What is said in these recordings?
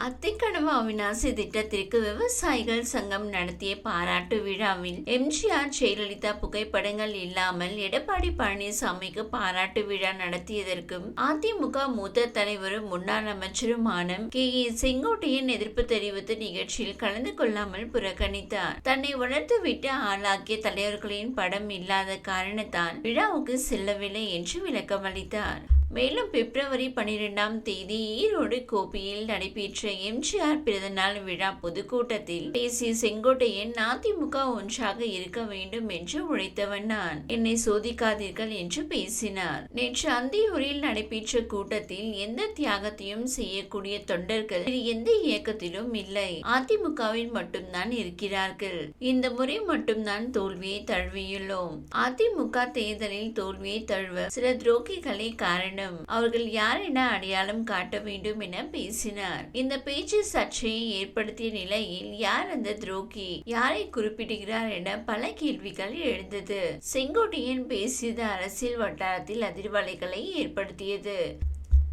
அத்திக்கடவு அவிநாசி திட்டத்திற்கு விவசாயிகள் சங்கம் நடத்திய பாராட்டு விழாவில் எம்ஜிஆர் ஜெயலலிதா புகைப்படங்கள் இல்லாமல் எடப்பாடி பழனிசாமிக்கு பாராட்டு விழா நடத்தியதற்கும் அதிமுக மூத்த தலைவரும் முன்னாள் அமைச்சருமான கே.ஏ. செங்கோட்டையன் எதிர்ப்பு தெரிவித்து நிகழ்ச்சியில் கலந்து கொள்ளாமல் புறக்கணித்தார். தன்னை வளர்த்துவிட்டு ஆளாக்கிய தலைவர்களின் படம் இல்லாத காரணத்தால் விழாவுக்கு செல்லவில்லை என்று விளக்கமளித்தார். மேலும் பிப்ரவரி 12ஆம் தேதி ஈரோடு கோபியில் நடைபெற்ற எம்ஜிஆர் பிறந்தநாள் விழா பொதுக்கூட்டத்தில் பேசிய செங்கோட்டையன் அதிமுக ஒன்றாக இருக்க வேண்டும் என்று உழைத்தவன் நான், என்னை சோதிக்காதீர்கள் என்று பேசினார். நேற்று அந்தியூரில் நடைபெற்ற கூட்டத்தில் எந்த தியாகத்தையும் செய்யக்கூடிய தொண்டர்கள் எந்த இயக்கத்திலும் இல்லை, அதிமுகவில் மட்டும்தான் இருக்கிறார்கள். இந்த முறை மட்டும்தான் தோல்வியை தழுவியுள்ளோம். அதிமுக தேர்தலில் தோல்வியை தழுவ சில துரோகிகளே காரணம். அவர்கள் யார் என அடையாளம் காட்ட வேண்டும் என பேசினார். இந்த பேச்சு சர்ச்சையை ஏற்படுத்திய நிலையில் யார் அந்த துரோகி, யாரை குறிப்பிடுகிறார் என பல கேள்விகள் எழுந்தது. செங்கோட்டையன் பேசியது அரசியல் வட்டாரத்தில் அதிர்வலைகளை ஏற்படுத்தியது.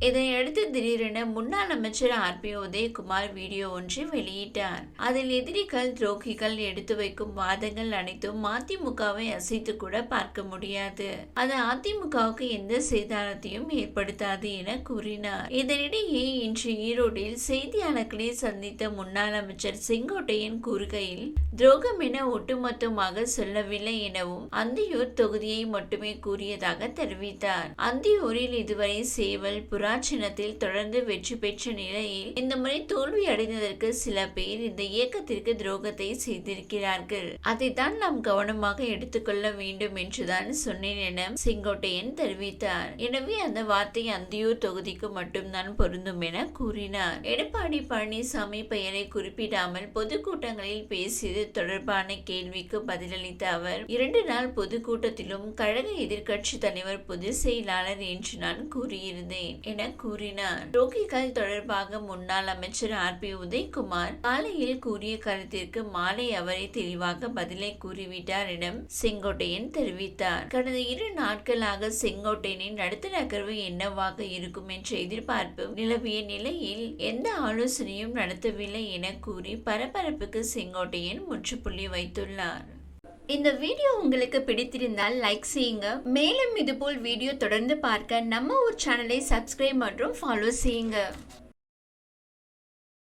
இதனையடுத்து திடீரென முன்னாள் அமைச்சர் ஆர்.பி. உதயகுமார் வீடியோ ஒன்றை வெளியிட்டார். அதில் எதிரிகள் துரோகிகள் எடுத்து வைக்கும் வாதங்கள் அனைத்தும் அதிமுகவை அசைத்து கூட பார்க்க முடியாது, அது அதிமுகவுக்கு எந்த சேதாரத்தையும் ஏற்படுத்தாது என கூறினார். இதனிடையே இன்று ஈரோட்டில் செய்தியாளர்களை சந்தித்த முன்னாள் அமைச்சர் செங்கோட்டையன் கூறுகையில், துரோகம் என ஒட்டுமொத்தமாக சொல்லவில்லை எனவும் அந்தியூர் தொகுதியை மட்டுமே கூறியதாக தெரிவித்தார். அந்தியூரில் இதுவரை சேவல் புராட்சினத்தில் தொடர்ந்து வெற்றி பெற்ற நிலையில் இந்த முறை தோல்வி அடைந்ததற்கு சில பேர் இந்த இயக்கத்திற்கு துரோகத்தை செய்திருக்கிறார்கள், அதைத்தான் நாம் கவனமாக எடுத்துக்கொள்ள வேண்டும் என்றுதான் சொன்னேன் என செங்கோட்டையன் தெரிவித்தார். எனவே அந்த வார்த்தை அந்தியூர் தொகுதிக்கு மட்டும்தான் பொருந்தும் என கூறினார். எடப்பாடி பழனிசாமி பெயரை குறிப்பிடாமல் பொதுக்கூட்டங்களில் பேசியது தொடர்பான கேள்விக்கு பதிலளித்த அவர், 2 நாள் பொதுக்கூட்டத்திலும் கழக எதிர்கட்சி தலைவர் பொதுச் செயலாளர் என்று நான் கூறியிருந்தேன் என கூறினார். துரோகிகள் தொடர்பாக முன்னாள் அமைச்சர் ஆர்.பி. உதயகுமார் காலையில் கூறிய கருத்திற்கு மாலை அவரை தெளிவாக பதிலை கூறிவிட்டார் என செங்கோட்டையன் தெரிவித்தார். கடந்த 2 நாட்களாக செங்கோட்டையனின் அடுத்த நகர்வு என்னவாக இருக்கும் என்ற எதிர்பார்ப்பு நிலவிய நிலையில் எந்த ஆலோசனையும் நடத்தவில்லை என கூறி பரபரப்புக்கு செங்கோட்டையன் முற்றுப்புள்ளி வைத்துள்ளார். இந்த வீடியோ உங்களுக்கு பிடித்திருந்தால் லைக் செய்யுங்க. மேலும் இதுபோல் வீடியோ தொடர்ந்து பார்க்க நம்ம ஒரு சேனலை சப்ஸ்கிரைப் மற்றும் ஃபாலோ செய்யுங்க.